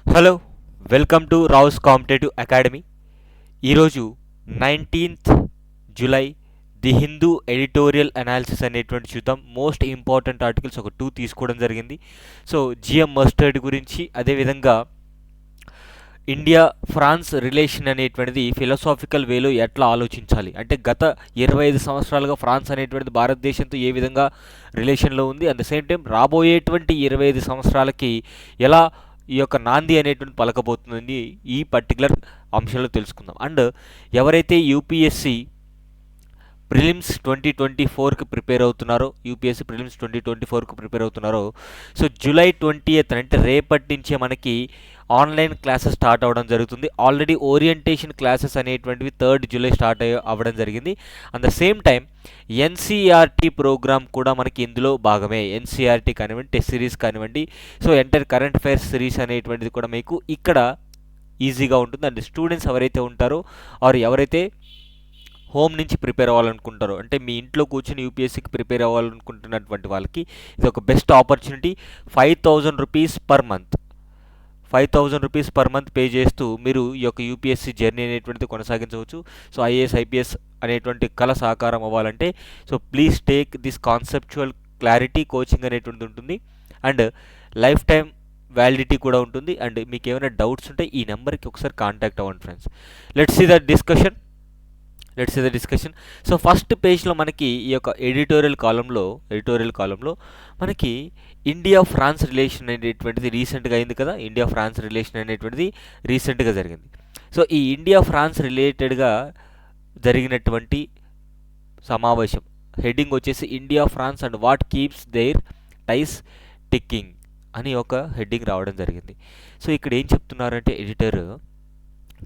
Hello, welcome to Rao's competitive academy. ఈరోజు 19th July the Hindu editorial analysis అనేటువంటి చూద్దాం. Most important articles ఒక 2 తీసుకోవడం జరిగింది. సో జిఎం మస్టర్డ్ గురించి, అదేవిధంగా ఇండియా ఫ్రాన్స్ రిలేషన్ అనేటువంటిది ఫిలాసాఫికల్ వేలో ఎట్లా ఆలోచించాలి, అంటే గత 25 సంవత్సరాలుగా ఫ్రాన్స్ అనేటువంటిది భారతదేశంతో ఏ విధంగా రిలేషన్లో ఉంది, అట్ ద సేమ్ టైం రాబోయేటువంటి 25 సంవత్సరాలకి ఎలా ఈ యొక్క నాంది అనేటువంటి పలకబోతుందని ఈ పర్టికులర్ అంశంలో తెలుసుకుందాం. అండ్ ఎవరైతే యూపీఎస్సి ప్రిలిమ్స్ 2024కి ప్రిపేర్ అవుతున్నారో, యూపీఎస్సీ ప్రిలిమ్స్ 2024కి ప్రిపేర్ అవుతున్నారో, సో జూలై 20th అంటే రేపటి నుంచే మనకి ఆన్లైన్ క్లాసెస్ స్టార్ట్ అవ్వడం జరుగుతుంది. ఆల్రెడీ ఓరియంటేషన్ క్లాసెస్ అనేటువంటివి 3rd జూలై స్టార్ట్ అవ్వడం జరిగింది. At the same time NCERT program కూడా మనకి ఇందులో భాగమే. ఎన్సీఆర్టీ కానివ్వండి, టెస్ట్ సిరీస్ కానివ్వండి, so entire current affairs series అనేటువంటిది కూడా మీకు ఇక్కడ ఈజీగా ఉంటుంది. అండ్ స్టూడెంట్స్ ఎవరైతే ఉంటారో ఆర్ ఎవరైతే హోమ్ నుంచి ప్రిపేర్ అవ్వాలనుకుంటారో, అంటే మీ ఇంట్లో కూర్చొని యూపీఎస్సీకి ప్రిపేర్ అవ్వాలనుకుంటున్నటువంటి వాళ్ళకి ఇది ఒక best opportunity. 5,000 rupees per month, 5,000 rupees per month pay చేస్తూ మీరు ఈ యొక్క యూపీఎస్సీ జర్నీ అనేటువంటిది కొనసాగించవచ్చు. సో ఐఏఎస్ ఐపీఎస్ అనేటువంటి కళ సాకారం అవ్వాలంటే so please take this conceptual clarity coaching అనేటువంటిది ఉంటుంది. అండ్ లైఫ్ టైం వ్యాలిడిటీ కూడా ఉంటుంది. అండ్ మీకు ఏమైనా డౌట్స్ ఉంటే ఈ నెంబర్కి ఒకసారి కాంటాక్ట్ అవ్వండి friends. Let's see the discussion. So first పేజ్లో మనకి ఈ యొక్క ఎడిటోరియల్ కాలంలో మనకి ఇండియా ఫ్రాన్స్ రిలేషన్ అనేటువంటిది రీసెంట్గా అయింది కదా. ఇండియా ఫ్రాన్స్ రిలేషన్ అనేటువంటిది రీసెంట్గా జరిగింది. సో ఈ ఇండియా ఫ్రాన్స్ రిలేటెడ్గా జరిగినటువంటి సమావేశం హెడ్డింగ్ వచ్చేసి India France and what keeps their ties ticking అని ఒక హెడ్డింగ్ రావడం జరిగింది. సో ఇక్కడ ఏం చెప్తున్నారంటే ఎడిటర్,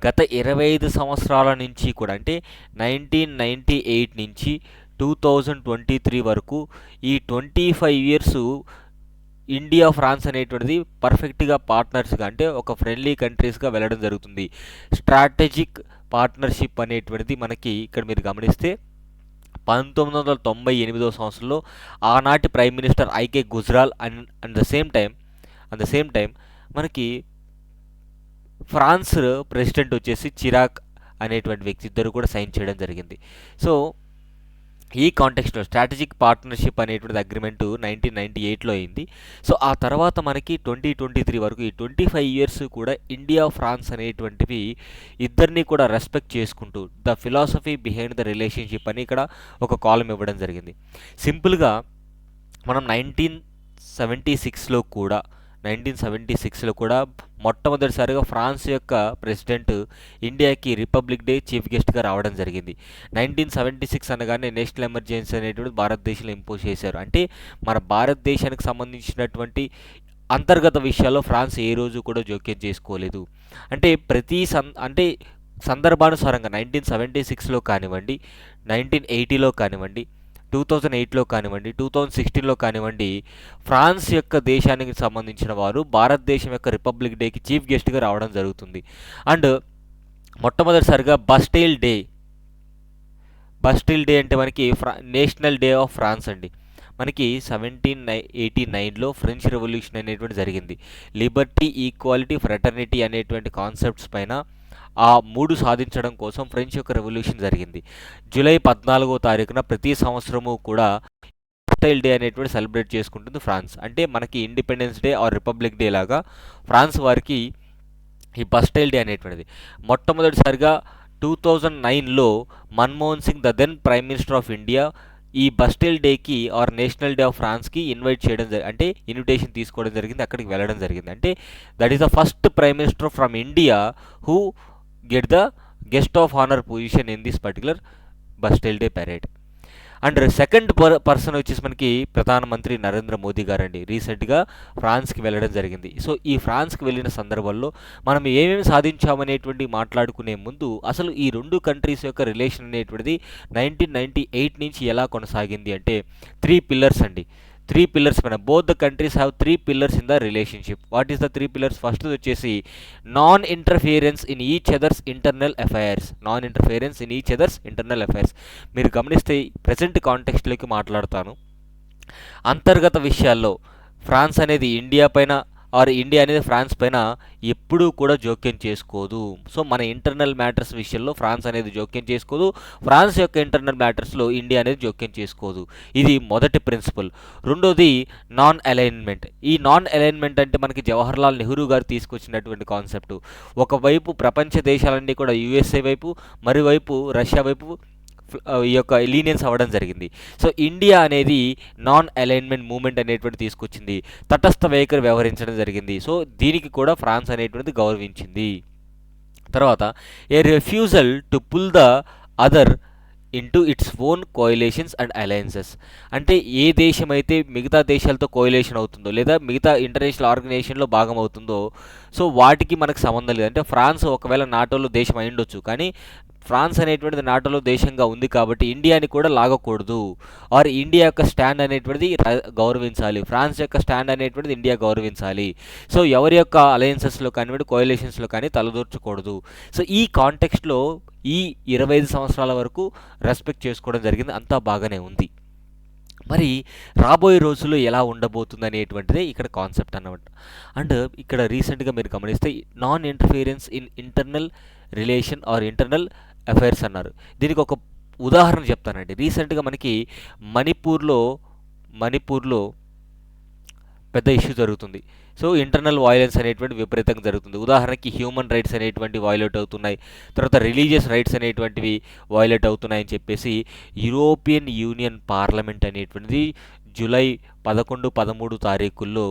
గత 25 సంవత్సరాల నుంచి కూడా, అంటే 1998 నుంచి 2023 వరకు ఈ 25 ఇయర్స్ ఇండియా ఫ్రాన్స్ అనేటువంటిది పర్ఫెక్ట్గా పార్ట్నర్స్గా, అంటే ఒక ఫ్రెండ్లీ కంట్రీస్గా వెళ్ళడం జరుగుతుంది. స్ట్రాటజిక్ పార్ట్నర్షిప్ అనేటువంటిది మనకి ఇక్కడ మీరు గమనిస్తే 1998వ సంవత్సరంలో ఆనాటి prime minister IK Gujral and the same time మనకి ఫ్రాన్స్ ప్రెసిడెంట్ వచ్చేసి చిరాక్ అనేటువంటి వ్యక్తి, ఇద్దరు కూడా సైన్ చేయడం జరిగింది. సో ఈ కాంటెక్స్ట్లో స్ట్రాటజిక్ పార్ట్నర్షిప్ అనేటువంటి అగ్రిమెంటు 1998లో అయింది. సో ఆ తర్వాత మనకి 2023 వరకు ఈ 25 ఇయర్స్ కూడా ఇండియా ఫ్రాన్స్ అనేటువంటివి ఇద్దరిని కూడా రెస్పెక్ట్ చేసుకుంటూ the philosophy behind the relationship అని ఇక్కడ ఒక కాలం ఇవ్వడం జరిగింది. సింపుల్గా మనం 1976లో కూడా మొట్టమొదటిసారిగా ఫ్రాన్స్ యొక్క ప్రెసిడెంట్ ఇండియాకి రిపబ్లిక్ డే చీఫ్ గెస్ట్గా రావడం జరిగింది. 1976 అనగానే నేషనల్ ఎమర్జెన్సీ అనేటువంటి భారతదేశంలో ఇంపోజ్ చేశారు. అంటే మన భారతదేశానికి సంబంధించినటువంటి అంతర్గత విషయాల్లో ఫ్రాన్స్ ఏ రోజు కూడా జోక్యం చేసుకోలేదు. అంటే అంటే సందర్భానుసారంగా 1976లో కానివ్వండి, 1980లో కానివ్వండి, 2008లో కానివ్వండి, 2016లో కానివ్వండి, ఫ్రాన్స్ యొక్క దేశానికి సంబంధించిన వారు భారతదేశం యొక్క రిపబ్లిక్ డేకి చీఫ్ గెస్ట్గా రావడం జరుగుతుంది. అండ్ మొట్టమొదటిసారిగా బస్టైల్ డే అంటే మనకి నేషనల్ డే ఆఫ్ ఫ్రాన్స్ అండి. మనకి 1789లో ఫ్రెంచ్ రెవల్యూషన్ అనేటువంటి జరిగింది. లిబర్టీ, ఈక్వాలిటీ, ఫ్రెటర్నిటీ అనేటువంటి కాన్సెప్ట్స్ పైన ఆ 3 సాధించడం కోసం ఫ్రెంచ్ యొక్క రెవల్యూషన్ జరిగింది. జూలై 14వ తారీఖున ప్రతి సంవత్సరము కూడా బస్టైల్ డే అనేటువంటి సెలబ్రేట్ చేసుకుంటుంది ఫ్రాన్స్. అంటే మనకి independence day or republic day లాగా ఫ్రాన్స్ వారికి ఈ బస్టైల్ డే అనేటువంటిది మొట్టమొదటిసారిగా 2009లో Manmohan Singh, the then prime minister of India, ఈ బస్టైల్ డేకి ఆర్ నేషనల్ డే ఆఫ్ ఫ్రాన్స్కి ఇన్వైట్ చేయడం అంటే ఇన్విటేషన్ తీసుకోవడం జరిగింది, అక్కడికి వెళ్ళడం జరిగింది. అంటే that is the first prime minister from India who get the guest of honour position in this particular బస్టైల్ day parade. And second person వచ్చేసి మనకి ప్రధానమంత్రి నరేంద్ర మోదీ గారండి, రీసెంట్గా ఫ్రాన్స్కి వెళ్ళడం జరిగింది. సో ఈ ఫ్రాన్స్కి వెళ్ళిన సందర్భంలో మనం ఏమేమి సాధించామనేటువంటి మాట్లాడుకునే ముందు అసలు ఈ రెండు కంట్రీస్ యొక్క రిలేషన్ అనేటువంటిది 1998 నుంచి ఎలా కొనసాగింది అంటే 3 పిల్లర్స్ అండి. 3 పిల్లర్స్ పైన both the countries have 3 pillars in the relationship. What is the 3 pillars? First వచ్చేసి non interference in each others internal affairs. మీరు గమనిస్తే ప్రజెంట్ కాంటెక్స్ట్లోకి మాట్లాడతాను. అంతర్గత విషయాల్లో ఫ్రాన్స్ అనేది ఇండియా పైన ఆర్ ఇండియా అనేది ఫ్రాన్స్ పైన ఎప్పుడూ కూడా జోక్యం చేసుకోదు. సో మన ఇంటర్నల్ మ్యాటర్స్ విషయంలో ఫ్రాన్స్ అనేది జోక్యం చేసుకోదు, ఫ్రాన్స్ యొక్క ఇంటర్నల్ మ్యాటర్స్లో ఇండియా అనేది జోక్యం చేసుకోదు. ఇది మొదటి ప్రిన్సిపల్. రెండోది నాన్ అలైన్మెంట్. ఈ నాన్ అలైన్మెంట్ అంటే మనకి జవహర్లాల్ నెహ్రూ గారు తీసుకొచ్చినటువంటి కాన్సెప్ట్. ఒకవైపు ప్రపంచ దేశాలన్నీ కూడా యుఎస్ఏ వైపు, మరోవైపు రష్యా వైపు ఈ యొక్క లీనియన్స్ అవ్వడం జరిగింది. సో ఇండియా అనేది నాన్ అలైన్మెంట్ మూమెంట్ అనేటువంటి తీసుకొచ్చింది, తటస్థ వైఖరి వ్యవహరించడం జరిగింది. సో దీనికి కూడా ఫ్రాన్స్ అనేటువంటిది గౌరవించింది. తర్వాత a refusal to pull the other into its own coalitions and alliances. అంటే ఏ దేశం అయితే మిగతా దేశాలతో కోయిలేషన్ అవుతుందో లేదా మిగతా ఇంటర్నేషనల్ ఆర్గనైజేషన్లో భాగం అవుతుందో సో వాటికి మనకు సంబంధం లేదు. అంటే ఫ్రాన్స్ ఒకవేళ నాటోలో దేశం అయి ఉండొచ్చు, కానీ ఫ్రాన్స్ అనేటువంటిది నాటోలో దేశంగా ఉంది కాబట్టి ఇండియాని కూడా లాగకూడదు, ఆర్ ఇండియా యొక్క స్టాండ్ అనేటువంటిది గౌరవించాలి, ఫ్రాన్స్ యొక్క స్టాండ్ అనేటువంటిది ఇండియా గౌరవించాలి. సో ఎవరి యొక్క అలయన్సెస్లో కానివ్వండి కోయిలేషన్స్లో కానీ తలదూర్చకూడదు. సో ఈ కాంటెక్స్ట్లో ఈ 25 సంవత్సరాల వరకు రెస్పెక్ట్ చేసుకోవడం జరిగింది, అంతా బాగానే ఉంది. మరి రాబోయే రోజుల్లో ఎలా ఉండబోతుంది అనేటువంటిదే ఇక్కడ కాన్సెప్ట్ అన్నమాట. అండ్ ఇక్కడ రీసెంట్గా మీరు గమనిస్తే non interference in internal relation or internal affairs అన్నారు. దీనికి ఒక ఉదాహరణ చెప్తానండి. రీసెంట్గా మనకి మణిపూర్లో పెద్ద ఇష్యూ జరుగుతుంది. సో ఇంటర్నల్ వైలెన్స్ అనేటువంటి విపరీతంగా జరుగుతుంది. ఉదాహరణకి హ్యూమన్ రైట్స్ అనేటువంటి వైలేట్ అవుతున్నాయి, తర్వాత రిలీజియస్ రైట్స్ అనేటువంటివి వైలేట్ అవుతున్నాయని చెప్పేసి యూరోపియన్ యూనియన్ పార్లమెంట్ అనేటువంటిది జూలై 11, 13 తారీఖుల్లో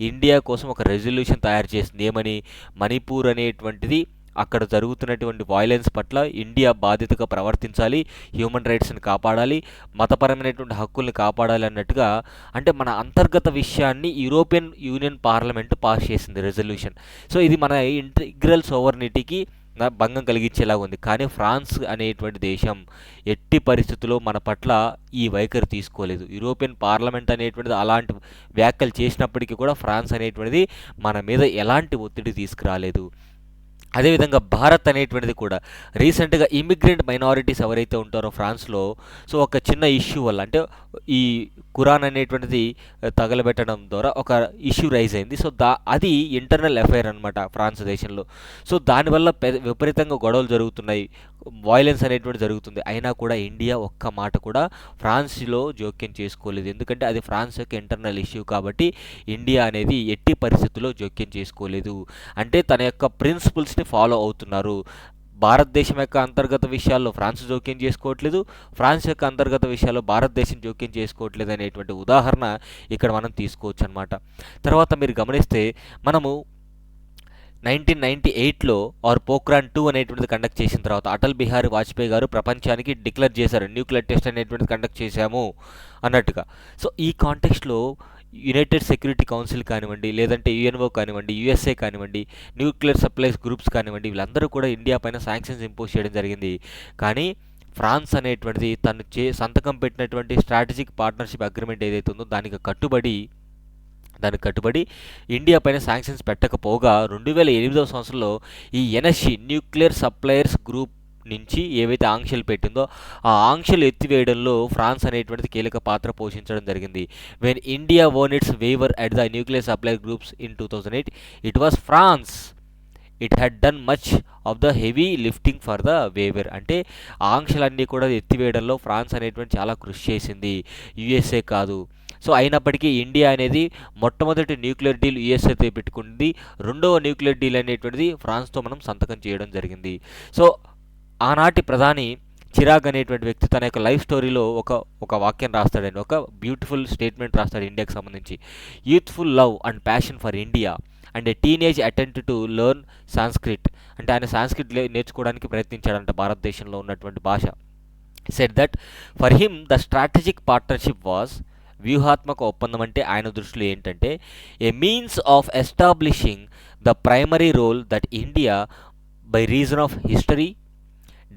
ఇండియా కోసం ఒక రెజల్యూషన్ తయారు చేసింది. ఏమని? మణిపూర్ అనేటువంటిది అక్కడ జరుగుతున్నటువంటి వైలెన్స్ పట్ల ఇండియా బాధ్యతగా ప్రవర్తించాలి, హ్యూమన్ రైట్స్ని కాపాడాలి, మతపరమైనటువంటి హక్కుల్ని కాపాడాలి అన్నట్టుగా. అంటే మన అంతర్గత విషయాన్ని యూరోపియన్ యూనియన్ పార్లమెంట్ పాస్ చేసింది రెజల్యూషన్. సో ఇది మన ఇంటిగ్రల్ సోవర్నిటీకి భంగం కలిగించేలాగా ఉంది. కానీ ఫ్రాన్స్ అనేటువంటి దేశం ఎట్టి పరిస్థితుల్లో మన పట్ల ఈ వైఖరి తీసుకోలేదు. యూరోపియన్ పార్లమెంట్ అనేటువంటిది అలాంటి వ్యాఖ్యలు చేసినప్పటికీ కూడా ఫ్రాన్స్ అనేటువంటిది మన మీద ఎలాంటి ఒత్తిడి తీసుకురాలేదు. అదేవిధంగా భారత్ అనేటువంటిది కూడా రీసెంట్గా ఇమిగ్రెంట్ మైనారిటీస్ ఎవరైతే ఉంటారో ఫ్రాన్స్లో, సో ఒక చిన్న ఇష్యూ వల్ల, అంటే ఈ ఖురాన్ అనేటువంటిది తగలబెట్టడం ద్వారా ఒక ఇష్యూ రైజ్ అయింది. సో అది ఇంటర్నల్ అఫైర్ అనమాట ఫ్రాన్స్ దేశంలో. సో దానివల్ల విపరీతంగా గొడవలు జరుగుతున్నాయి, వైలెన్స్ అనేటువంటి జరుగుతుంది. అయినా కూడా ఇండియా ఒక్క మాట కూడా ఫ్రాన్స్లో జోక్యం చేసుకోలేదు. ఎందుకంటే అది ఫ్రాన్స్ యొక్క ఇంటర్నల్ ఇష్యూ కాబట్టి ఇండియా అనేది ఎట్టి పరిస్థితుల్లో జోక్యం చేసుకోలేదు. అంటే తన యొక్క ప్రిన్సిపల్స్ని ఫాలో అవుతున్నారు. భారతదేశం యొక్క అంతర్గత విషయాల్లో ఫ్రాన్స్ జోక్యం చేసుకోవట్లేదు, ఫ్రాన్స్ యొక్క అంతర్గత విషయాల్లో భారతదేశం జోక్యం చేసుకోవట్లేదు అనేటువంటి ఉదాహరణ ఇక్కడ మనం తీసుకోవచ్చు అనమాట. తర్వాత మీరు గమనిస్తే మనము 1998లో పోఖ్రాన్ 2 అనేటువంటిది కండక్ట్ చేసిన తర్వాత అటల్ బిహారీ వాజ్పేయి గారు ప్రపంచానికి డిక్లేర్ చేశారు, న్యూక్లియర్ టెస్ట్ అనేటువంటిది కండక్ట్ చేశాము అన్నట్టుగా. సో ఈ కాంటెక్స్ట్లో యునైటెడ్ సెక్యూరిటీ కౌన్సిల్ కానివ్వండి, లేదంటే యుఎన్ఓ కానివ్వండి, యుఎస్ఏ కానివ్వండి, న్యూక్లియర్ సప్లైస్ గ్రూప్స్ కానివ్వండి, వీళ్ళందరూ కూడా ఇండియా పైన శాంక్షన్స్ ఇంపోజ్ చేయడం జరిగింది. కానీ ఫ్రాన్స్ అనేటువంటిది తను సంతకం పెట్టినటువంటి స్ట్రాటజిక్ పార్ట్నర్షిప్ అగ్రిమెంట్ ఏదైతే ఉందో దానికి కట్టుబడి ఇండియా పైన శాంక్షన్స్ పెట్టకపోగా 2008వ సంవత్సరంలో ఈ ఎన్ఎస్సి న్యూక్లియర్ సప్లయర్స్ గ్రూప్ నుంచి ఏవైతే ఆంక్షలు పెట్టిందో ఆ ఆంక్షలు ఎత్తివేయడంలో ఫ్రాన్స్ అనేటువంటిది కీలక పాత్ర పోషించడం జరిగింది. When India won its waiver at the nuclear supply groups in 2008, it was France. It had done much of the heavy lifting for the waiver. అంటే ఆంక్షలన్నీ కూడా ఎత్తివేయడంలో ఫ్రాన్స్ అనేటువంటి చాలా కృషి చేసింది, యుఎస్ఏ కాదు. సో అయినప్పటికీ ఇండియా అనేది మొట్టమొదటి న్యూక్లియర్ డీల్ యుఎస్ఏతో పెట్టుకుంది, రెండవ న్యూక్లియర్ డీల్ అనేటువంటిది ఫ్రాన్స్తో మనం సంతకం చేయడం జరిగింది. సో ఆనాటి ప్రధాని చిరాగ్ అనేటువంటి వ్యక్తి తన యొక్క లైఫ్ స్టోరీలో ఒక వాక్యం రాస్తాడండి, ఒక బ్యూటిఫుల్ స్టేట్మెంట్ రాస్తాడు ఇండియాకి సంబంధించి. Youthful love and passion for India and a teenage attempt to learn Sanskrit. అంటే ఆయన సాంస్క్రిట్ నేర్చుకోవడానికి ప్రయత్నించాడంట, భారతదేశంలో ఉన్నటువంటి భాష. Said that for him the strategic partnership was, వ్యూహాత్మక ఒప్పందం అంటే ఆయన దృష్టిలో ఏంటంటే, a means of establishing the primary role that India by reason of history,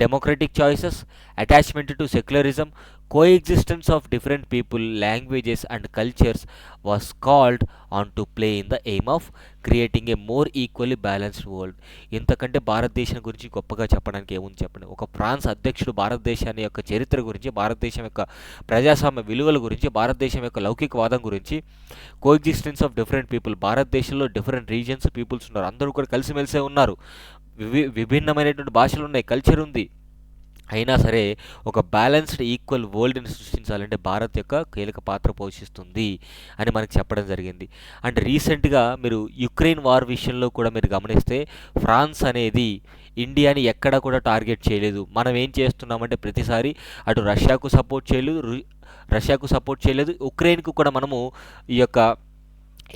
democratic choices, attachment to secularism coexistence of different people, languages and cultures was called on to play in the aim of creating a more equally balanced world. ఇంతకంటే భారతదేశం గురించి గొప్పగా చెప్పడానికి ఏముంది చెప్పండి. ఒక France అధ్యక్షుడు భారతదేశాన్ని యొక్క చరిత్ర గురించి, భారతదేశం యొక్క ప్రజాస్వామ్య విలువల గురించి, భారతదేశం యొక్క లౌకికవాదం గురించి, కోఎగ్జిస్టెన్స్ ఆఫ్ డిఫరెంట్ పీపుల్, భారతదేశంలో డిఫరెంట్ రీజన్స్ పీపుల్స్ ఉన్నారు, అందరూ కూడా కలిసిమెలిసే ఉన్నారు, విభిన్నమైనటువంటి భాషలు ఉన్నాయి, కల్చర్ ఉంది, అయినా సరే ఒక బ్యాలెన్స్డ్ ఈక్వల్ వరల్డ్ని సృష్టించాలంటే భారత్ యొక్క కీలక పాత్ర పోషిస్తుంది అని మనకి చెప్పడం జరిగింది. అండ్ రీసెంట్గా మీరు యుక్రెయిన్ వార్ విషయంలో కూడా మీరు గమనిస్తే ఫ్రాన్స్ అనేది ఇండియాని ఎక్కడా కూడా టార్గెట్ చేయలేదు. మనం ఏం చేస్తున్నామంటే ప్రతిసారి అటు రష్యాకు సపోర్ట్ చేయలేదు, ఉక్రెయిన్కు కూడా మనము ఈ యొక్క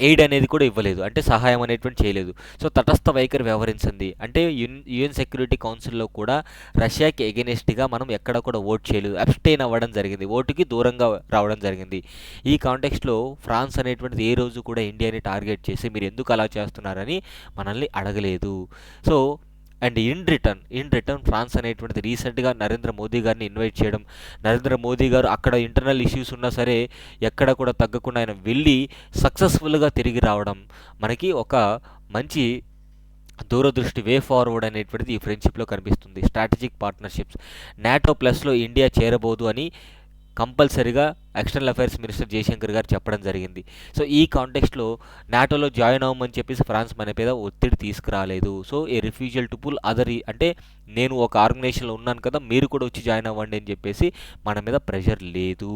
ఎయిడ్ అనేది కూడా ఇవ్వలేదు, అంటే సహాయం అనేటువంటి చేయలేదు. సో తటస్థ వైఖరి వ్యవహరించింది. అంటే యుఎన్ సెక్యూరిటీ కౌన్సిల్లో కూడా రష్యాకి ఎగెనిస్ట్గా మనం ఎక్కడ కూడా ఓట్ చేయలేదు, అబ్స్టైన్ అవ్వడం జరిగింది, ఓటుకి దూరంగా రావడం జరిగింది. ఈ కాంటెక్స్ట్లో ఫ్రాన్స్ అనేటువంటిది ఏ రోజు కూడా ఇండియాని టార్గెట్ చేసి మీరు ఎందుకు అలా చేస్తున్నారని మనల్ని అడగలేదు. So and in return France అనేటువంటిది రీసెంట్గా నరేంద్ర మోదీ గారిని ఇన్వైట్ చేయడం, నరేంద్ర మోదీ గారు అక్కడ ఇంటర్నల్ ఇష్యూస్ ఉన్నా సరే ఎక్కడ కూడా తగ్గకుండా ఆయన వెళ్ళి సక్సెస్ఫుల్గా తిరిగి రావడం మనకి ఒక మంచి దూరదృష్టి, వే ఫార్వర్డ్ అనేటువంటిది ఈ ఫ్రెండ్షిప్లో కనిపిస్తుంది. స్ట్రాటజిక్ పార్ట్నర్షిప్స్, నాటో ప్లస్లో ఇండియా చేరబోదు అని కంపల్సరీగా ఎక్స్టర్నల్ అఫైర్స్ మినిస్టర్ జయశంకర్ గారు చెప్పడం జరిగింది. సో ఈ కాంటెక్స్ట్లో నాటోలో జాయిన్ అవ్వమని చెప్పేసి ఫ్రాన్స్ మన మీద ఒత్తిడి తీసుకురాలేదు. So a refusal to pull other, అంటే నేను ఒక ఆర్గనైజేషన్లో ఉన్నాను కదా మీరు కూడా వచ్చి జాయిన్ అవ్వండి అని చెప్పేసి మన మీద ప్రెషర్ లేదు.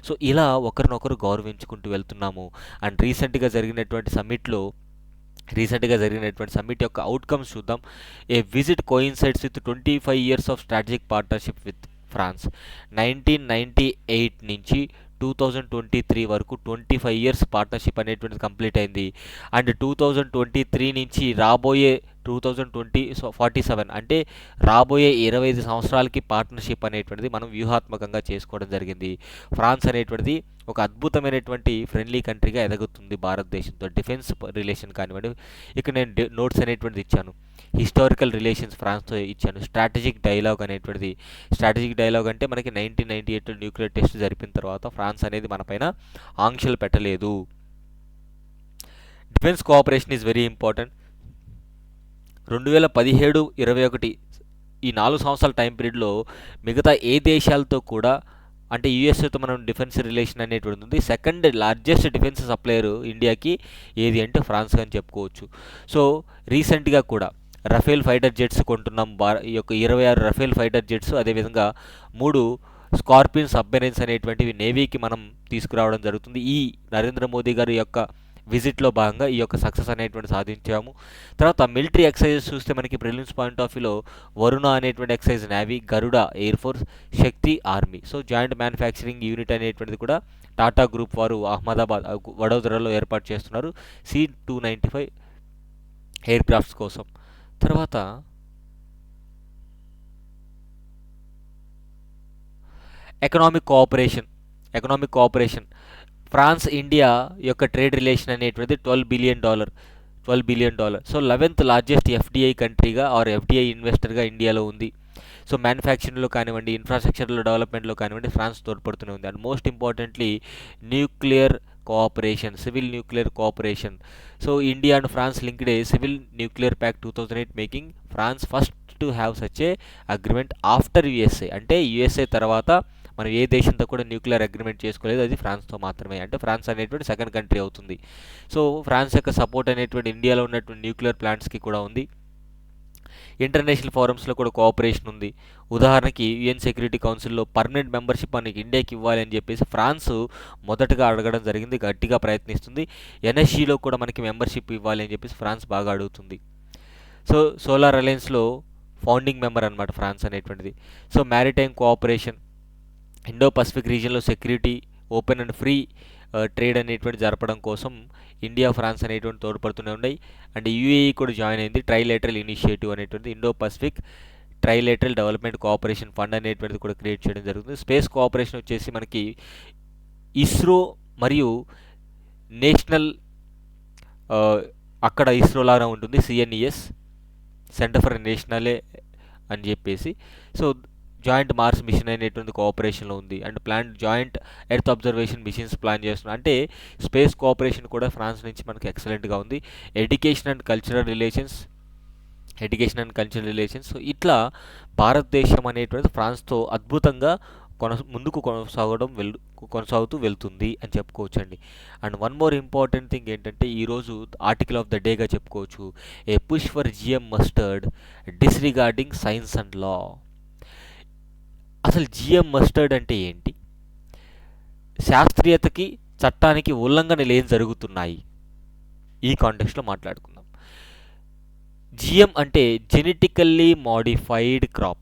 సో ఇలా ఒకరినొకరు గౌరవించుకుంటూ వెళ్తున్నాము. అండ్ రీసెంట్గా జరిగినటువంటి సమ్మిట్ యొక్క అవుట్కమ్స్ చూద్దాం. A visit coincides with 25 years of strategic partnership with France. 1998 నుంచి 2023 వరకు 25 years పార్ట్నర్షిప్ అనేటువంటిది కంప్లీట్ అయింది. అండ్ 2023 నుంచి రాబోయే 2047 అంటే రాబోయే 25 సంవత్సరాలకి పార్ట్నర్షిప్ అనేటువంటిది మనం వ్యూహాత్మకంగా చేసుకోవడం జరిగింది. ఫ్రాన్స్ అనేటువంటిది ఒక అద్భుతమైనటువంటి ఫ్రెండ్లీ కంట్రీగా ఎదుగుతుంది భారతదేశంతో. డిఫెన్స్ రిలేషన్ కానివ్వండి, ఇక్కడ నేను నోట్స్ అనేటువంటిది ఇచ్చాను, హిస్టారికల్ రిలేషన్స్ ఫ్రాన్స్తో ఇచ్చాను, స్ట్రాటజిక్ డైలాగ్ అంటే మనకి 1998 న్యూక్లియర్ టెస్ట్ జరిపిన తర్వాత ఫ్రాన్స్ అనేది మనపైన ఆంక్షలు పెట్టలేదు. Defence cooperation is very important. 2017-21 ఈ 4 సంవత్సరాల టైం పీరియడ్లో మిగతా ఏ దేశాలతో కూడా, అంటే యూఎస్ఏతో మనం డిఫెన్స్ రిలేషన్ అనేటువంటి ఉంది. సెకండ్ లార్జెస్ట్ డిఫెన్స్ సప్లయర్ ఇండియాకి ఏది అంటే ఫ్రాన్స్ అని చెప్పుకోవచ్చు. సో రీసెంట్గా కూడా రఫేల్ ఫైటర్ జెట్స్ కొంటున్నాం, ఈ యొక్క 26 రఫేల్ ఫైటర్ జెట్స్, అదేవిధంగా 3 స్కార్పియన్ సబ్మెరైన్స్ అనేటువంటివి నేవీకి మనం తీసుకురావడం జరుగుతుంది. ఈ నరేంద్ర మోదీ గారి యొక్క విజిట్లో భాగంగా ఈ యొక్క సక్సెస్ అనేటువంటి సాధించాము. తర్వాత మిలిటరీ ఎక్సైజెస్ చూస్తే మనకి ప్రిలిమ్స్ పాయింట్ ఆఫ్ వ్యూలో వరుణ అనేటువంటి exercise navy, Garuda air force, Shakti army. So joint manufacturing unit అనేటువంటిది కూడా టాటా గ్రూప్ వారు అహ్మదాబాద్, వడోదరాలో ఏర్పాటు చేస్తున్నారు C-295 ఎయిర్ క్రాఫ్ట్స్ కోసం. తర్వాత ఎకనామిక్ కోఆపరేషన్ ఫ్రాన్స్ ఇండియా యొక్క ట్రేడ్ రిలేషన్ అనేటువంటిది $12 billion. So 11th largest FDI కంట్రీగా ఆర్ ఎఫ్డిఐ ఇన్వెస్టర్గా ఇండియాలో ఉంది. సో మ్యానుఫ్యాక్చరింగ్లో కానివ్వండి, ఇన్ఫ్రాస్ట్రక్చర్లో డెవలప్మెంట్లో కానివ్వండి ఫ్రాన్స్ తోడ్పడుతూనే ఉంది. And most importantly civil nuclear cooperation. So India and France linked a civil nuclear pact 2008 making France first to have such a agreement after USA. అంటే యుఎస్ఏ తర్వాత మనం ఏ దేశంతో కూడా న్యూక్లియర్ అగ్రిమెంట్ చేసుకోలేదు, అది ఫ్రాన్స్తో మాత్రమే. అంటే ఫ్రాన్స్ అనేటువంటి సెకండ్ కంట్రీ అవుతుంది. సో ఫ్రాన్స్ యొక్క సపోర్ట్ అనేటువంటి ఇండియాలో ఉన్నటువంటి న్యూక్లియర్ ప్లాంట్స్కి కూడా ఉంది. ఇంటర్నేషనల్ ఫోరమ్స్లో కూడా కోఆపరేషన్ ఉంది. ఉదాహరణకి యుఎన్ సెక్యూరిటీ కౌన్సిల్లో పర్మనెంట్ మెంబర్షిప్ మనకి ఇండియాకి ఇవ్వాలి అని చెప్పేసి ఫ్రాన్స్ మొదటగా అడగడం జరిగింది, గట్టిగా ప్రయత్నిస్తుంది. ఎన్ఎస్జీలో కూడా మనకి మెంబర్షిప్ ఇవ్వాలి అని చెప్పేసి ఫ్రాన్స్ బాగా అడుగుతుంది. సో సోలార్ అలయన్స్లో ఫౌండింగ్ మెంబర్ అనమాట ఫ్రాన్స్ అనేటువంటిది. So maritime cooperation, Indo Pacific రీజియన్లో security, open and free trade అనేటువంటి జరపడం కోసం ఇండియా ఫ్రాన్స్ అనేటువంటి తోడ్పడుతూనే ఉన్నాయి. అండ్ యూఏఈ కూడా జాయిన్ అయింది. ట్రైలేటరల్ ఇనిషియేటివ్ అనేటువంటి Indo Pacific trilateral development cooperation fund అనేటువంటిది కూడా క్రియేట్ చేయడం జరుగుతుంది. స్పేస్ కోఆపరేషన్ వచ్చేసి మనకి ఇస్రో మరియు నేషనల్ అక్కడ ఇస్రో లాగా ఉంటుంది CNES, సెంటర్ ఫర్ నేషనలే అని చెప్పేసి. సో జాయింట్ మార్స్ మిషన్ అనేటువంటి కోఆపరేషన్లో ఉంది. And joint earth observation machines plan చేస్తున్నారు. అంటే స్పేస్ కోఆపరేషన్ కూడా ఫ్రాన్స్ నుంచి మనకి ఎక్సలెంట్గా ఉంది. Education and cultural relations so ఇట్లా భారతదేశం అనేటువంటిది ఫ్రాన్స్తో అద్భుతంగా ముందుకు కొనసాగుతూ వెళ్తుంది అని చెప్పుకోవచ్చండి. And one more important thing ఏంటంటే ఈరోజు ఆర్టికల్ ఆఫ్ ద డేగా చెప్పుకోవచ్చు, a push for GM mustard disregarding science and law. అసలు జిఎం మస్టర్డ్ అంటే ఏంటి, శాస్త్రీయతకి చట్టానికి ఉల్లంఘనలు ఏం జరుగుతున్నాయి, ఈ కాంటెక్స్ట్లో మాట్లాడుకుందాం. జిఎం అంటే జెనెటికల్లీ మాడిఫైడ్ క్రాప్.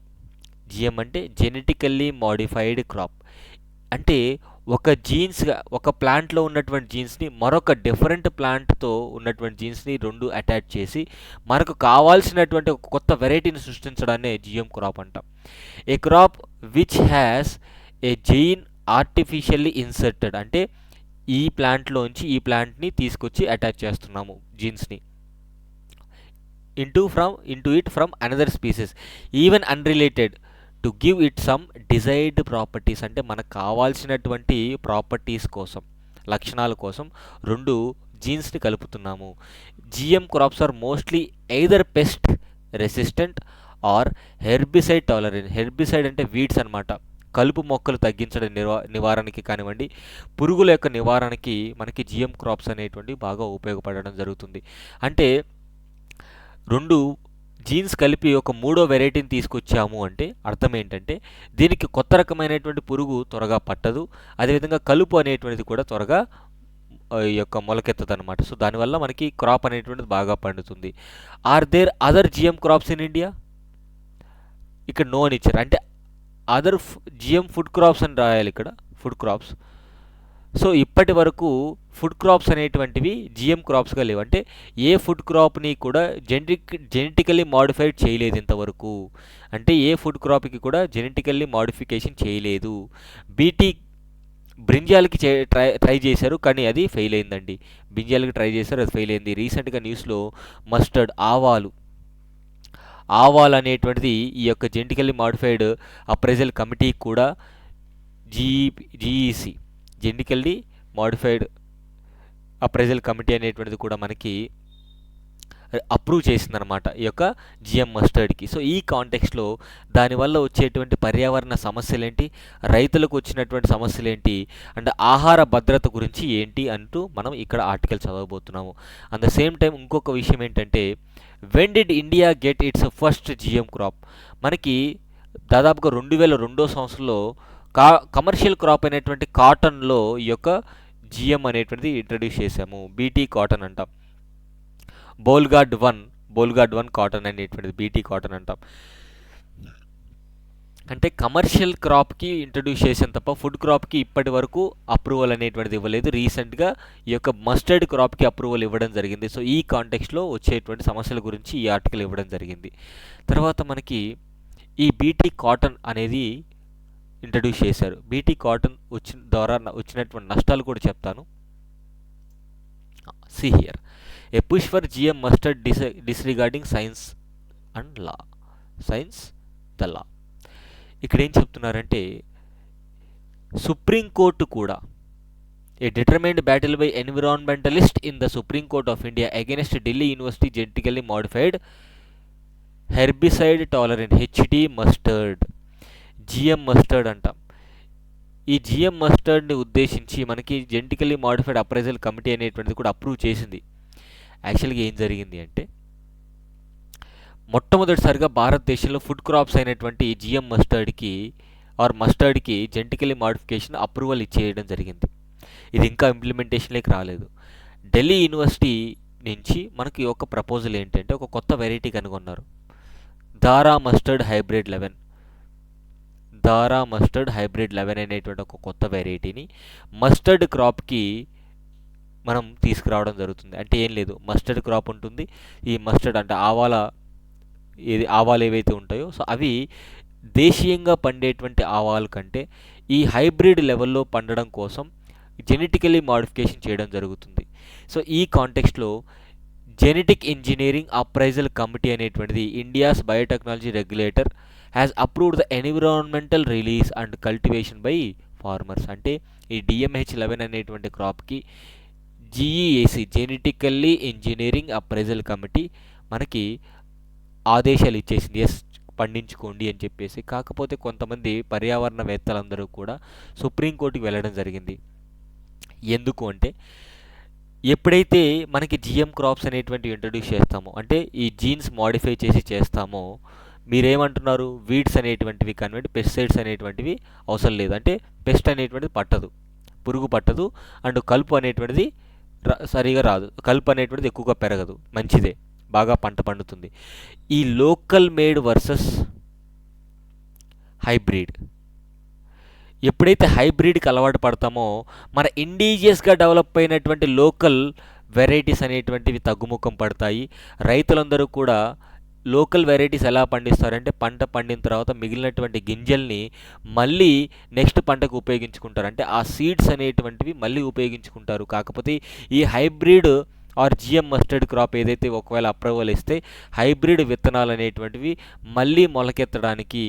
జిఎం అంటే జెనెటికల్లీ మాడిఫైడ్ క్రాప్ అంటే ఒక ప్లాంట్లో ఉన్నటువంటి జీన్స్ని మరొక డిఫరెంట్ ప్లాంట్తో ఉన్నటువంటి జీన్స్ని రెండు అటాచ్ చేసి మనకు కావాల్సినటువంటి ఒక కొత్త వెరైటీని సృష్టించడాన్నే జిఎం క్రాప్ అంటాం. A crop which has a gene artificially inserted అంటే ఈ ప్లాంట్లోంచి ఈ ప్లాంట్ని తీసుకొచ్చి అటాచ్ చేస్తున్నాము జీన్స్ని into it from another species even unrelated to give it some desired properties. అంటే మనకు కావాల్సినటువంటి ప్రాపర్టీస్ కోసం, లక్షణాల కోసం రెండు జీన్స్ని కలుపుతున్నాము. GM crops are mostly either pest resistant or herbicide tolerant. Herbicide అంటే వీడ్స్ అనమాట, కలుపు మొక్కలు తగ్గించడం నివారణకి కానివ్వండి, పురుగుల యొక్క నివారణకి మనకి జిఎం క్రాప్స్ అనేటువంటి బాగా ఉపయోగపడడం జరుగుతుంది. అంటే రెండు జీన్స్ కలిపి ఒక మూడో వెరైటీని తీసుకొచ్చాము అంటే అర్థం ఏంటంటే దీనికి కొత్త రకమైనటువంటి పురుగు త్వరగా పట్టదు, అదేవిధంగా కలుపు అనేటువంటిది కూడా త్వరగా ఈ యొక్క మొలకెత్తదు అనమాట. సో దానివల్ల మనకి క్రాప్ అనేటువంటిది బాగా పండుతుంది. Are there other GM crops in India? ఇక్కడ నో అని ఇచ్చారు, అంటే అదర్ జిఎం ఫుడ్ క్రాప్స్ అని రాయాలి ఇక్కడ, ఫుడ్ క్రాప్స్. సో ఇప్పటి వరకు ఫుడ్ క్రాప్స్ అనేటువంటివి జిఎం క్రాప్స్గా లేవు, అంటే ఏ ఫుడ్ క్రాప్ని కూడా జెనెటికల్లీ మాడిఫైడ్ చేయలేదు ఇంతవరకు, అంటే ఏ ఫుడ్ క్రాప్కి కూడా జెనెటికల్లీ మాడిఫికేషన్ చేయలేదు. బ్రింజాల్కి ట్రై చేశారు కానీ అది ఫెయిల్ అయిందండి. బ్రింజాల్కి ట్రై చేశారు, అది ఫెయిల్ అయింది. రీసెంట్గా న్యూస్లో మస్టర్డ్, ఆవాలు అనేటువంటిది ఈ యొక్క జెనెటికల్లీ మాడిఫైడ్ అప్రైజల్ కమిటీ కూడా జీఈసి జెనెటికల్లీ మాడిఫైడ్ అప్రైజల్ కమిటీ అనేటువంటిది కూడా మనకి అప్రూవ్ చేసిందనమాట ఈ యొక్క జిఎం మస్టర్డ్కి. సో ఈ కాంటెక్స్ట్లో దానివల్ల వచ్చేటువంటి పర్యావరణ సమస్యలేంటి, రైతులకు వచ్చినటువంటి సమస్యలేంటి, అండ్ ఆహార భద్రత గురించి ఏంటి అంటూ మనం ఇక్కడ ఆర్టికల్ చదవబోతున్నాము. అట్ ద సేమ్ టైం ఇంకొక విషయం ఏంటంటే, when did India get its first GM crop? మనకి దాదాపుగా 2002 సంవత్సరంలో కమర్షియల్ క్రాప్ అయినటువంటి కాటన్లో ఈ యొక్క జిఎం అనేటువంటిది ఇంట్రడ్యూస్ చేశాము. బీటీ కాటన్ అంటాం, బోల్గార్డ్ వన్ కాటన్ అనేటువంటిది బీటీ కాటన్ అంటాం. అంటే కమర్షియల్ క్రాప్కి ఇంట్రడ్యూస్ చేసాం తప్ప ఫుడ్ క్రాప్కి ఇప్పటి వరకు అప్రూవల్ అనేటువంటిది ఇవ్వలేదు. రీసెంట్గా ఈ యొక్క మస్టర్డ్ క్రాప్కి అప్రూవల్ ఇవ్వడం జరిగింది. సో ఈ కాంటెక్స్ట్లో వచ్చేటువంటి సమస్యల గురించి ఈ ఆర్టికల్ ఇవ్వడం జరిగింది. తర్వాత మనకి ఈ బీటీ కాటన్ అనేది ఇంట్రడ్యూస్ చేశారు. బీటీ కాటన్ ద్వారా వచ్చినటువంటి నష్టాలు కూడా చెప్తాను. See here, a push for GM mustard disregarding science the law. ఇక్కడ ఏం చెప్తున్నారంటే, సుప్రీంకోర్టు కూడా a determined battle by environmentalist in the Supreme Court of India against Delhi University genetically modified herbicide tolerant HD mustard. GM mustard అంటాం. ఈ GM మస్టర్డ్ని ఉద్దేశించి మనకి genetically modified appraisal committee అనేటువంటిది కూడా అప్రూవ్ చేసింది. యాక్చువల్గా ఏం జరిగింది అంటే, మొట్టమొదటిసారిగా భారతదేశంలో ఫుడ్ క్రాప్స్ అయినటువంటి జిఎం మస్టర్డ్కి జెనెటికల్లీ మాడిఫికేషన్ అప్రూవల్ ఇచ్చేయడం జరిగింది. ఇది ఇంకా ఇంప్లిమెంటేషన్లోకి రాలేదు. ఢిల్లీ యూనివర్సిటీ నుంచి మనకి ఒక ప్రపోజల్ ఏంటంటే, ఒక కొత్త వెరైటీ కనుగొన్నారు, దారా మస్టర్డ్ హైబ్రిడ్ 11 అనేటువంటి ఒక కొత్త వెరైటీని మస్టర్డ్ క్రాప్కి మనం తీసుకురావడం జరుగుతుంది. అంటే ఏం లేదు, మస్టర్డ్ క్రాప్ ఉంటుంది. ఈ మస్టర్డ్ అంటే ఆవాలు ఏవైతే ఉంటాయో సో అవి దేశీయంగా పండేటువంటి ఆవాల కంటే ఈ హైబ్రిడ్ లెవెల్లో పండడం కోసం జెనెటికల్లీ మాడిఫికేషన్ చేయడం జరుగుతుంది. సో ఈ కాంటెక్స్ట్లో జెనెటిక్ ఇంజనీరింగ్ అప్రైజల్ కమిటీ అనేటువంటిది India's biotechnology regulator has approved the environmental release and cultivation by farmers. అంటే ఈ DMH11 అనేటువంటి క్రాప్కి GEAC genetically engineering appraisal committee మనకి ఆదేశాలు ఇచ్చేసింది, ఎస్ పండించుకోండి అని చెప్పేసి. కాకపోతే కొంతమంది పర్యావరణవేత్తలందరూ కూడా సుప్రీంకోర్టుకి వెళ్ళడం జరిగింది. ఎందుకు అంటే ఎప్పుడైతే మనకి GM క్రాప్స్ అనేటువంటివి ఇంట్రడ్యూస్ చేస్తామో, అంటే ఈ జీన్స్ మాడిఫై చేసి చేస్తామో, మీరేమంటున్నారు, వీడ్స్ అనేటువంటివి కానివ్వండి, పెస్టిసైడ్స్ అనేటువంటివి అవసరం లేదు, అంటే పెస్ట్ అనేటువంటిది పట్టదు, పురుగు పట్టదు, అండ్ కలుపు అనేటువంటిది సరిగా రాదు, కలుపు అనేటువంటిది ఎక్కువగా పెరగదు, మంచిదే, బాగా పంట పండుతుంది. ఈ లోకల్ మేడ్ వర్సెస్ హైబ్రిడ్, ఎప్పుడైతే హైబ్రిడ్కి అలవాటు పడతామో మన ఇండిజియస్గా డెవలప్ అయినటువంటి లోకల్ వెరైటీస్ అనేటువంటివి తగ్గుముఖం పడతాయి. రైతులందరూ కూడా లోకల్ వెరైటీస్ ఎలా పండిస్తారంటే పంట పండిన తర్వాత మిగిలినటువంటి గింజల్ని మళ్ళీ నెక్స్ట్ పంటకు ఉపయోగించుకుంటారు, అంటే ఆ సీడ్స్ అనేటువంటివి మళ్ళీ ఉపయోగించుకుంటారు. కాకపోతే ఈ hybrid or GM mustard crop ఏదైతే ఒకవేళ అప్రూవల్ ఇస్తే హైబ్రిడ్ విత్తనాలు అనేటువంటివి మళ్ళీ మొలకెత్తడానికి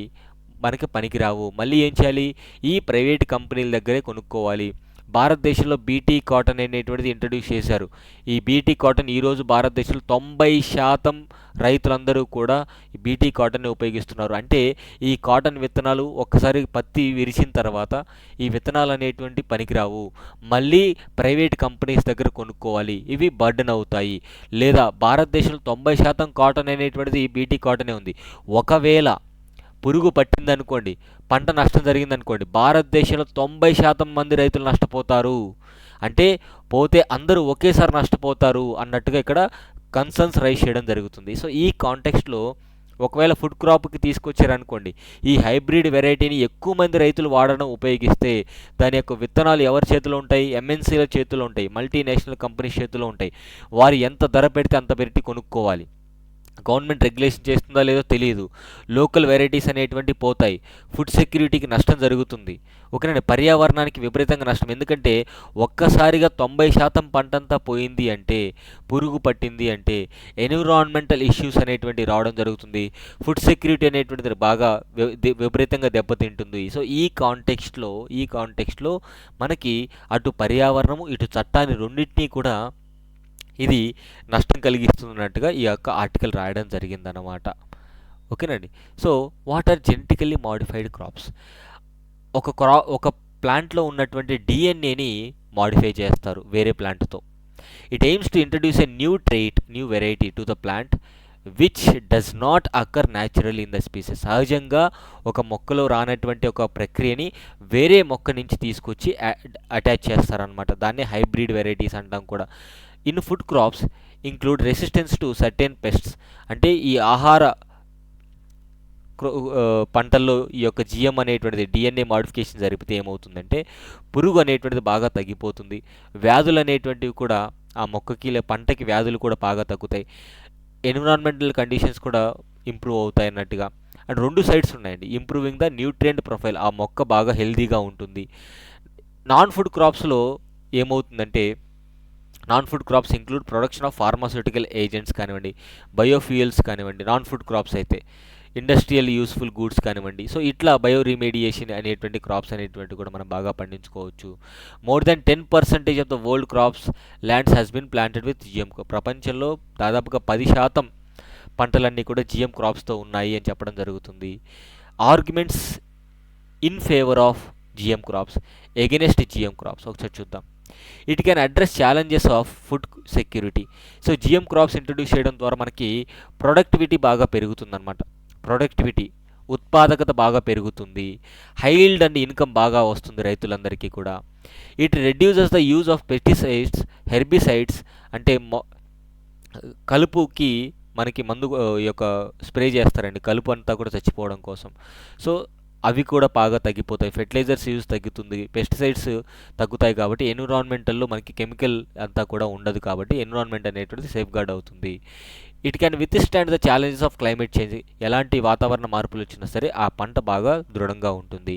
మనకి పనికిరావు. మళ్ళీ ఏం చేయాలి, ఈ ప్రైవేట్ కంపెనీల దగ్గరే కొనుక్కోవాలి. భారతదేశంలో BT కాటన్ అనేటువంటిది ఇంట్రడ్యూస్ చేశారు. ఈ BT కాటన్ ఈరోజు భారతదేశంలో 90% రైతులందరూ కూడా ఈ BT కాటన్ని ఉపయోగిస్తున్నారు. అంటే ఈ కాటన్ విత్తనాలు ఒక్కసారి పత్తి విరిచిన తర్వాత ఈ విత్తనాలు అనేటువంటి పనికిరావు, మళ్ళీ ప్రైవేట్ కంపెనీస్ దగ్గర కొనుక్కోవాలి, ఇవి బర్డెన్ అవుతాయి. లేదా భారతదేశంలో 90% కాటన్ అనేటువంటిది BT కాటనే ఉంది. ఒకవేళ పురుగు పట్టిందనుకోండి, పంట నష్టం జరిగిందనుకోండి, భారతదేశంలో 90% మంది రైతులు నష్టపోతారు. అంటే పోతే అందరూ ఒకేసారి నష్టపోతారు అన్నట్టుగా ఇక్కడ కన్సర్న్స్ రైజ్ చేయడం జరుగుతుంది. సో ఈ కాంటెక్స్ట్లో ఒకవేళ ఫుడ్ క్రాప్కి తీసుకొచ్చారనుకోండి, ఈ హైబ్రిడ్ వెరైటీని ఎక్కువ మంది రైతులు వాడడం ఉపయోగిస్తే దాని యొక్క విత్తనాలు ఎవరి చేతిలో ఉంటాయి, MNCల చేతిలో ఉంటాయి, మల్టీనేషనల్ కంపెనీస్ చేతిలో ఉంటాయి. వారు ఎంత ధర పెడితే అంత పెట్టి కొనుక్కోవాలి. గవర్నమెంట్ రెగ్యులేషన్ చేస్తుందో లేదో తెలియదు, లోకల్ వెరైటీస్ అనేటువంటి పోతాయి, ఫుడ్ సెక్యూరిటీకి నష్టం జరుగుతుంది, ఓకేనండి, పర్యావరణానికి విపరీతంగా నష్టం. ఎందుకంటే ఒక్కసారిగా 90% పంటంతా పోయింది అంటే, పురుగు పట్టింది అంటే ఎన్విరాన్మెంటల్ ఇష్యూస్ అనేటువంటి రావడం జరుగుతుంది, ఫుడ్ సెక్యూరిటీ అనేటువంటిది బాగా విపరీతంగా దెబ్బతింటుంది. సో ఈ కాంటెక్స్ట్లో మనకి అటు పర్యావరణము ఇటు చట్టాన్ని రెండింటినీ కూడా ఇది నష్టం కలిగిస్తున్నట్టుగా ఈ యొక్క ఆర్టికల్ రాయడం జరిగిందన్నమాట. ఓకేనండి. So what are genetically modified crops? ఒక ప్లాంట్లో ఉన్నటువంటి DNAని మాడిఫై చేస్తారు వేరే ప్లాంట్తో. It aims to introduce a new variety to the plant which does not occur natural in the species. సహజంగా ఒక మొక్కలో రానటువంటి ఒక ప్రక్రియని వేరే మొక్క నుంచి తీసుకొచ్చి అటాచ్ చేస్తారనమాట. దాన్ని హైబ్రిడ్ వెరైటీస్ అంటాం కూడా. In food crops include resistance to certain pests. అంటే ఈ ఆహార పంటల్లో ఈ యొక్క GM అనేటువంటిది DNA మాడిఫికేషన్ జరిపితే ఏమవుతుందంటే పురుగు అనేటువంటిది బాగా తగ్గిపోతుంది, వ్యాధులు అనేటువంటివి కూడా ఆ మొక్కకి పంటకి వ్యాధులు కూడా బాగా తగ్గుతాయి, ఎన్విరాన్మెంటల్ కండిషన్స్ కూడా ఇంప్రూవ్ అవుతాయి అన్నట్టుగా. అండ్ రెండు సైడ్స్ ఉన్నాయండి, ఇంప్రూవింగ్ ద న్యూట్రియంట్ ప్రొఫైల్, ఆ మొక్క బాగా హెల్తీగా ఉంటుంది. నాన్ ఫుడ్ క్రాప్స్లో ఏమవుతుందంటే non food crops include production of pharmaceutical agents కానివ్వండి, బయోఫ్యూయల్స్ కానివ్వండి, నాన్ ఫుడ్ క్రాప్స్ అయితే ఇండస్ట్రియల్ యూస్ఫుల్ గూడ్స్ కానివ్వండి. సో ఇట్లా బయో రిమేడియేషన్ అనేటువంటి క్రాప్స్ అనేటువంటి కూడా మనం బాగా పండించుకోవచ్చు. More than 10% of the world crops lands has been planted with GM. ప్రపంచంలో దాదాపుగా 10% పంటలన్నీ కూడా GM క్రాప్స్తో ఉన్నాయి అని చెప్పడం జరుగుతుంది. Arguments in favour of GM crops, against GM crops ఒకసారి చూద్దాం. It can address challenges of food security. So GM crops introduce చేయడం ద్వారా మనకి ప్రొడక్టివిటీ బాగా పెరుగుతుందన్నమాట. ఉత్పాదకత బాగా పెరుగుతుంది, హైల్డ్ అండ్ ఇన్కమ్ బాగా వస్తుంది రైతులందరికీ కూడా. It reduces the use of pesticides, herbicides, అంటే కలుపుకి మనకి మందు ఈ యొక్క స్ప్రే చేస్తారండి, కలుపు అంతా కూడా చచ్చిపోవడం కోసం. సో అవి కూడా బాగా తగ్గిపోతాయి, ఫెర్టిలైజర్స్ యూజ్ తగ్గుతుంది, పెస్టిసైడ్స్ తగ్గుతాయి. కాబట్టి ఎన్విరాన్మెంటల్లో మనకి కెమికల్ అంతా కూడా ఉండదు, కాబట్టి ఎన్విరాన్మెంట్ అనేటువంటిది సేఫ్ గార్డ్ అవుతుంది. It can with stand the challenges of climate change. ఎలాంటి వాతావరణ మార్పులు వచ్చినా సరే ఆ పంట బాగా దృఢంగా ఉంటుంది.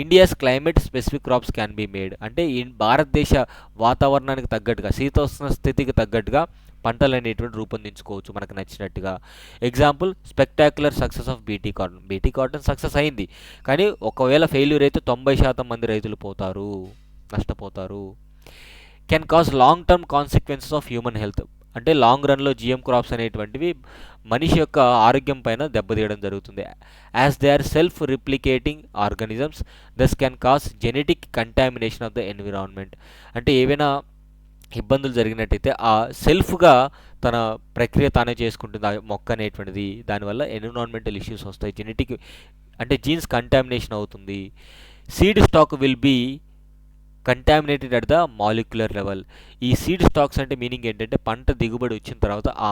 India's climate specific crops can be made. అంటే భారతదేశ వాతావరణానికి తగ్గట్టుగా, శీతోష్ణ స్థితికి తగ్గట్టుగా పంటలు అనేటువంటి రూపొందించుకోవచ్చు మనకు నచ్చినట్టుగా. Example spectacular success of BT cotton success అయింది, కానీ ఒకవేళ ఫెయిల్యూర్ అయితే 90% మంది రైతులు నష్టపోతారు. Can cause long term consequences of human health, అంటే లాంగ్ రన్లో జిఎం క్రాప్స్ అనేటువంటివి మనిషి యొక్క ఆరోగ్యం పైన దెబ్బతీయడం జరుగుతుంది. As they are self replicating organisms, thus can cause genetic contamination of the environment. అంటే ఏవైనా ఇబ్బందులు జరిగినట్టయితే ఆ సెల్ఫ్గా తన ప్రక్రియ తానే చేసుకుంటుంది ఆ మొక్క అనేటువంటిది, దానివల్ల ఎన్విరాన్మెంటల్ ఇష్యూస్ వస్తాయి, జెనెటిక్ అంటే జీన్స్ కంటామినేషన్ అవుతుంది. Seed stock will be contaminated at the molecular level. ఈ సీడ్ స్టాక్స్ అంటే మీనింగ్ ఏంటంటే పంట దిగుబడి వచ్చిన తర్వాత ఆ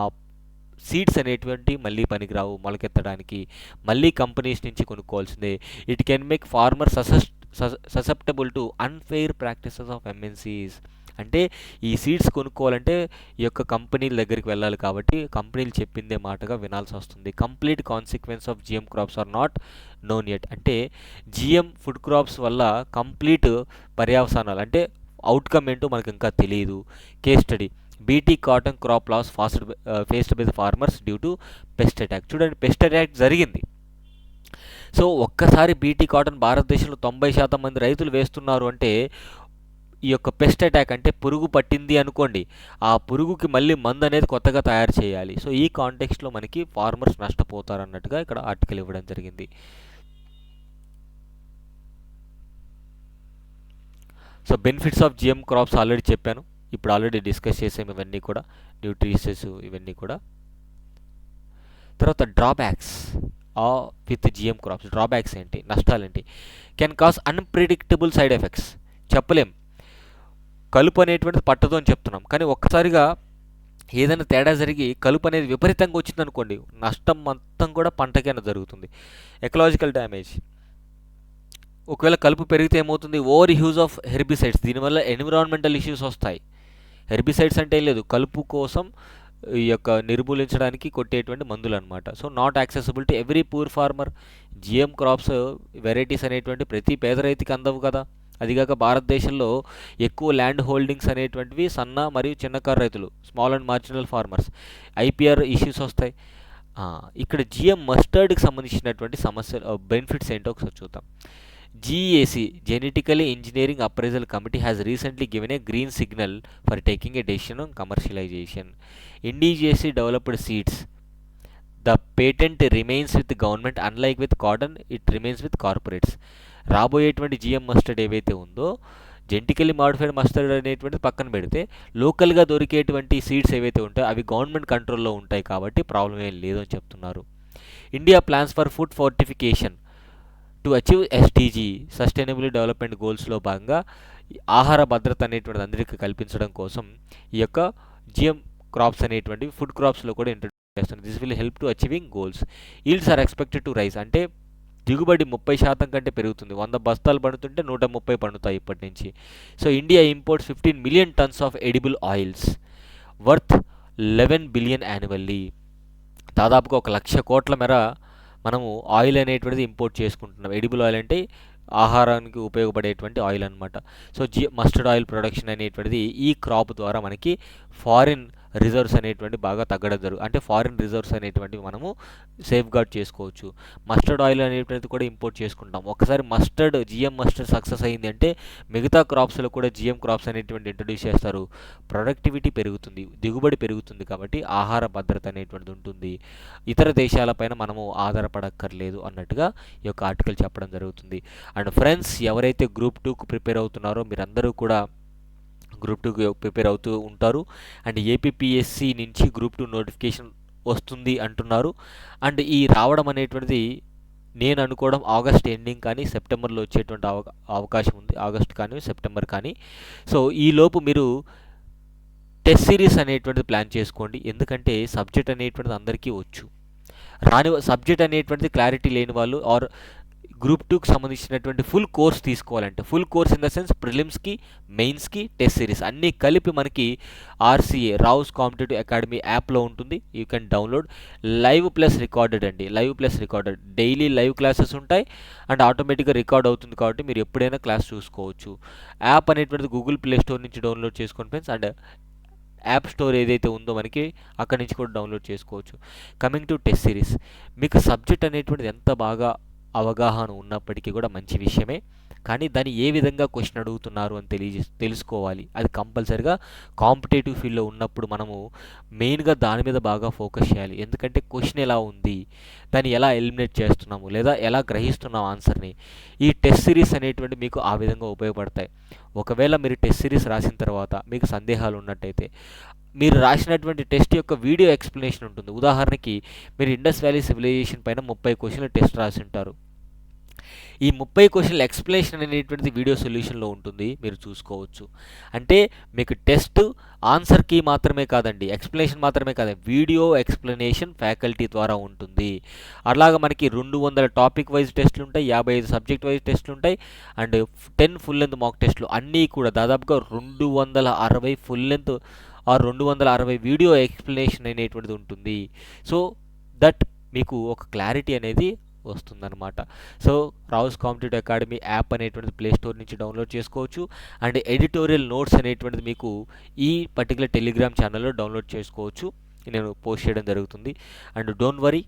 సీడ్స్ అనేటువంటి మళ్ళీ పనికిరావు మొలకెత్తడానికి, మళ్ళీ కంపెనీస్ నుంచి కొనుక్కోవాల్సిందే. It can make farmer susceptible to unfair practices of MNCs. అంటే ఈ సీడ్స్ కొనుక్కోవాలంటే ఈ యొక్క కంపెనీల దగ్గరికి వెళ్ళాలి, కాబట్టి కంపెనీలు చెప్పిందే మాటగా వినాల్సి వస్తుంది. Complete consequence of GM crops are not known yet. అంటే జిఎం ఫుడ్ క్రాప్స్ వల్ల కంప్లీట్ పర్యవసానాలు అంటే అవుట్కమ్ ఏంటో మనకు ఇంకా తెలియదు. Case study, BT cotton crop loss faced by the farmers due to pest attack. చూడండి, పెస్ట్ అటాక్ జరిగింది. సో ఒక్కసారి బీటీ కాటన్ భారతదేశంలో 90% మంది రైతులు వేస్తున్నారు అంటే ఈ యొక్క పెస్ట్ అటాక్ అంటే పురుగు పట్టింది అనుకోండి, ఆ పురుగుకి మళ్ళీ మందు అనేది కొత్తగా తయారు చేయాలి. సో ఈ కాంటెక్స్ట్లో మనకి ఫార్మర్స్ నష్టపోతారు అన్నట్టుగా ఇక్కడ ఆర్టికల్ ఇవ్వడం జరిగింది. So benefits of GM crops already చెప్పాను, ఇప్పుడు ఆల్రెడీ డిస్కస్ చేసాము ఇవన్నీ కూడా, న్యూట్రిషన్స్ ఇవన్నీ కూడా. తర్వాత drawbacks with GM crops. Drawbacks ఏంటి, నష్టాలు ఏంటి? Can cause unpredictable side effects. చెప్పలేం, కలుపు అనేటువంటిది పట్టదు అని చెప్తున్నాం, కానీ ఒక్కసారిగా ఏదైనా తేడా జరిగి కలుపు అనేది విపరీతంగా వచ్చిందనుకోండి, నష్టం మొత్తం కూడా పంటకైనా జరుగుతుంది. ఎకలాజికల్ డ్యామేజ్, ఒకవేళ కలుపు పెరిగితే ఏమవుతుంది? ఓవర్ యూజ్ ఆఫ్ హెర్బిసైడ్స్, దీనివల్ల ఎన్విరాన్మెంటల్ ఇష్యూస్ వస్తాయి. హెర్బిసైడ్స్ అంటే ఏం లేదు, కలుపు కోసం ఈ యొక్క నిర్మూలించడానికి కొట్టేటువంటి మందులు అనమాట. So not accessible to every poor farmer. GM crops varieties అనేటువంటి ప్రతి పేద రైతుకి అందవు కదా. అదిగాక భారతదేశంలో ఎక్కువ ల్యాండ్ హోల్డింగ్స్ అనేటువంటివి సన్న మరియు చిన్నకారు రైతులు, small and marginal farmers. IPR issues వస్తాయి. ఇక్కడ జిఎం మస్టర్డ్కి సంబంధించినటువంటి సమస్యలు బెనిఫిట్స్ ఏంటో ఒకసారి చూద్దాం. GAC, genetically engineering appraisal committee, has recently given a green signal for taking a decision on commercialisation. Indigenously developed seeds, the patent remains with government, unlike with cotton it remains with corporates. రాబోయేటువంటి GM mustard ఏవైతే ఉందో, genetically modified mustard అనేటువంటిది పక్కన పెడితే లోకల్గా దొరికేటువంటి seeds ఏవైతే ఉంటాయో అవి గవర్నమెంట్ కంట్రోల్లో ఉంటాయి, కాబట్టి ప్రాబ్లం ఏం లేదు అని చెప్తున్నారు. India plans for food fortification to achieve SDG, sustainable development గోల్స్లో భాగంగా ఆహార భద్రత అనేటువంటిది అందరికీ కల్పించడం కోసం ఈ యొక్క జిఎం క్రాప్స్ అనేటువంటివి ఫుడ్ క్రాప్స్లో కూడా ఇంట్రడ్యూస్ చేస్తున్నారు. This will help to achieving goals. Yields are expected to rise, అంటే దిగుబడి 30% కంటే పెరుగుతుంది. 100 బస్తాలు పండుతుంటే 130 పండుతాయి ఇప్పటి నుంచి. So India imports 15 million tons of edible oils worth 11 billion annually. దాదాపుగా 1,00,000 కోట్ల మేర మనము ఆయిల్ అనేటువంటిది ఇంపోర్ట్ చేసుకుంటున్నాం. ఎడిబుల్ ఆయిల్ అంటే ఆహారానికి ఉపయోగపడేటువంటి ఆయిల్ అనమాట. సో మస్టర్డ్ ఆయిల్ ప్రొడక్షన్ అనేటువంటిది ఈ క్రాప్ ద్వారా మనకి ఫారిన్ రిజర్వ్స్ అనేటువంటి బాగా తగ్గడం జరుగుతుంది. అంటే ఫారిన్ రిజర్వ్స్ అనేటువంటివి మనము సేఫ్ గార్డ్ చేసుకోవచ్చు. మస్టర్డ్ ఆయిల్ అనేటువంటిది కూడా ఇంపోర్ట్ చేసుకుంటాం. ఒకసారి జిఎం మస్టర్డ్ సక్సెస్ అయింది అంటే మిగతా క్రాప్స్లో కూడా జిఎం క్రాప్స్ అనేటువంటి ఇంట్రడ్యూస్ చేస్తారు. ప్రొడక్టివిటీ పెరుగుతుంది, దిగుబడి పెరుగుతుంది, కాబట్టి ఆహార భద్రత అనేటువంటిది ఉంటుంది. ఇతర దేశాలపైన మనము ఆధారపడక్కర్లేదు అన్నట్టుగా ఈ యొక్క ఆర్టికల్ చెప్పడం జరుగుతుంది. అండ్ ఫ్రెండ్స్, ఎవరైతే గ్రూప్ 2కు ప్రిపేర్ అవుతున్నారో మీరందరూ కూడా గ్రూప్ 2కి ప్రిపేర్ అవుతూ ఉంటారు. అండ్ ఏపీపీఎస్సి నుంచి గ్రూప్ 2 నోటిఫికేషన్ వస్తుంది అంటున్నారు. అండ్ ఈ రావడం అనేటువంటిది నేను అనుకోవడం ఆగస్ట్ ఎండింగ్ కానీ సెప్టెంబర్లో వచ్చేటువంటి అవకాశం ఉంది. ఆగస్ట్ కానీ సెప్టెంబర్ కానీ. సో ఈలోపు మీరు టెస్ట్ సిరీస్ అనేటువంటిది ప్లాన్ చేసుకోండి. ఎందుకంటే సబ్జెక్ట్ అనేటువంటిది అందరికీ వచ్చు, రాని సబ్జెక్ట్ అనేటువంటిది క్లారిటీ లేని వాళ్ళు ఆర్ గ్రూప్ 2కి సంబంధించినటువంటి ఫుల్ కోర్స్ తీసుకోవాలంటే, full course in the sense ప్రిలిమ్స్కి, మెయిన్స్కి, టెస్ట్ సిరీస్ అన్నీ కలిపి మనకి ఆర్సీఏ రావుస్ కాంపిటేటివ్ అకాడమీ యాప్లో ఉంటుంది. You can download. Live plus recorded అండి, live plus recorded. Daily live classes ఉంటాయి అండ్ ఆటోమేటిక్గా రికార్డ్ అవుతుంది, కాబట్టి మీరు ఎప్పుడైనా క్లాస్ చూసుకోవచ్చు. యాప్ అనేటువంటిది గూగుల్ ప్లే స్టోర్ నుంచి డౌన్లోడ్ చేసుకోండి ఫ్రెండ్స్. అండ్ యాప్ స్టోర్ ఏదైతే ఉందో మనకి అక్కడి నుంచి కూడా డౌన్లోడ్ చేసుకోవచ్చు. కమింగ్ టు టెస్ట్ సిరీస్, మీకు సబ్జెక్ట్ అనేటువంటిది ఎంత బాగా అవగాహన ఉన్నప్పటికీ కూడా మంచి విషయమే. కానీ దాన్ని ఏ విధంగా క్వశ్చన్ అడుగుతున్నారు అని తెలుసుకోవాలి. అది కంపల్సరిగా కాంపిటేటివ్ ఫీల్డ్లో ఉన్నప్పుడు మనము మెయిన్గా దాని మీద బాగా ఫోకస్ చేయాలి. ఎందుకంటే క్వశ్చన్ ఎలా ఉంది, దాన్ని ఎలా ఎలిమినేట్ చేస్తున్నాము, లేదా ఎలా గ్రహిస్తున్నాం ఆన్సర్ని, ఈ టెస్ట్ సిరీస్ అనేటువంటి మీకు ఆ విధంగా ఉపయోగపడతాయి. ఒకవేళ మీరు టెస్ట్ సిరీస్ రాసిన తర్వాత మీకు సందేహాలు ఉన్నట్టయితే మీరు రాసినటువంటి టెస్ట్ యొక్క వీడియో ఎక్స్ప్లెనేషన్ ఉంటుంది. ఉదాహరణకి మీరు ఇండస్ వ్యాలీ సివిలైజేషన్ పైన 30 క్వశ్చన్ల టెస్ట్ రాసి ఉంటారు. ఈ 30 క్వశ్చన్ల ఎక్స్ప్లెనేషన్ అనేటువంటిది వీడియో సొల్యూషన్లో ఉంటుంది, మీరు చూసుకోవచ్చు. అంటే మీకు టెస్ట్ ఆన్సర్కి మాత్రమే కాదండి, ఎక్స్ప్లెనేషన్ మాత్రమే కాదు, వీడియో ఎక్స్ప్లెనేషన్ ఫ్యాకల్టీ ద్వారా ఉంటుంది. అలాగా మనకి 200 టాపిక్ వైజ్ టెస్టులు ఉంటాయి, 55 సబ్జెక్ట్ వైజ్ టెస్టులు ఉంటాయి, అండ్ 10 ఫుల్ లెంత్ మాక్ టెస్టులు అన్నీ కూడా దాదాపుగా 260 ఫుల్ లెంత్ ఆ 260 వీడియో ఎక్స్ప్లెనేషన్ అనేటువంటిది ఉంటుంది. సో దట్ మీకు ఒక క్లారిటీ అనేది వస్తుందన్నమాట. So Rao's competitive academy app అనేటువంటిది ప్లే స్టోర్ నుంచి డౌన్లోడ్ చేసుకోవచ్చు. అండ్ ఎడిటోరియల్ నోట్స్ అనేటువంటిది మీకు ఈ పర్టికులర్ టెలిగ్రామ్ ఛానల్లో డౌన్లోడ్ చేసుకోవచ్చు, నేను పోస్ట్ చేయడం జరుగుతుంది. అండ్ డోంట్ వరీ,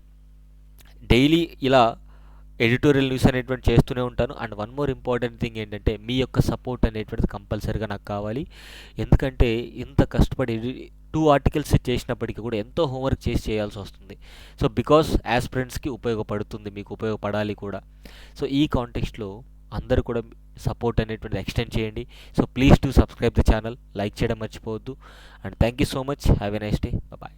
డైలీ ఇలా ఎడిటోరియల్ న్యూస్ అనేటువంటి చేస్తూనే ఉంటాను. And one more important thing ఏంటంటే మీ యొక్క సపోర్ట్ అనేటువంటిది కంపల్సరీగా నాకు కావాలి. ఎందుకంటే ఇంత కష్టపడి 2 ఆర్టికల్స్ చేసినప్పటికీ కూడా ఎంతో హోంవర్క్ చేయాల్సి వస్తుంది. సో బికాస్ యాస్పిరెంట్స్కి ఉపయోగపడుతుంది, మీకు ఉపయోగపడాలి కూడా. సో ఈ కాంటెక్స్ట్లో అందరూ కూడా సపోర్ట్ అనేటువంటిది ఎక్స్టెండ్ చేయండి. So please to subscribe the channel, like చేయడం మర్చిపోవద్దు. And thank you so much, have a nice day, bye.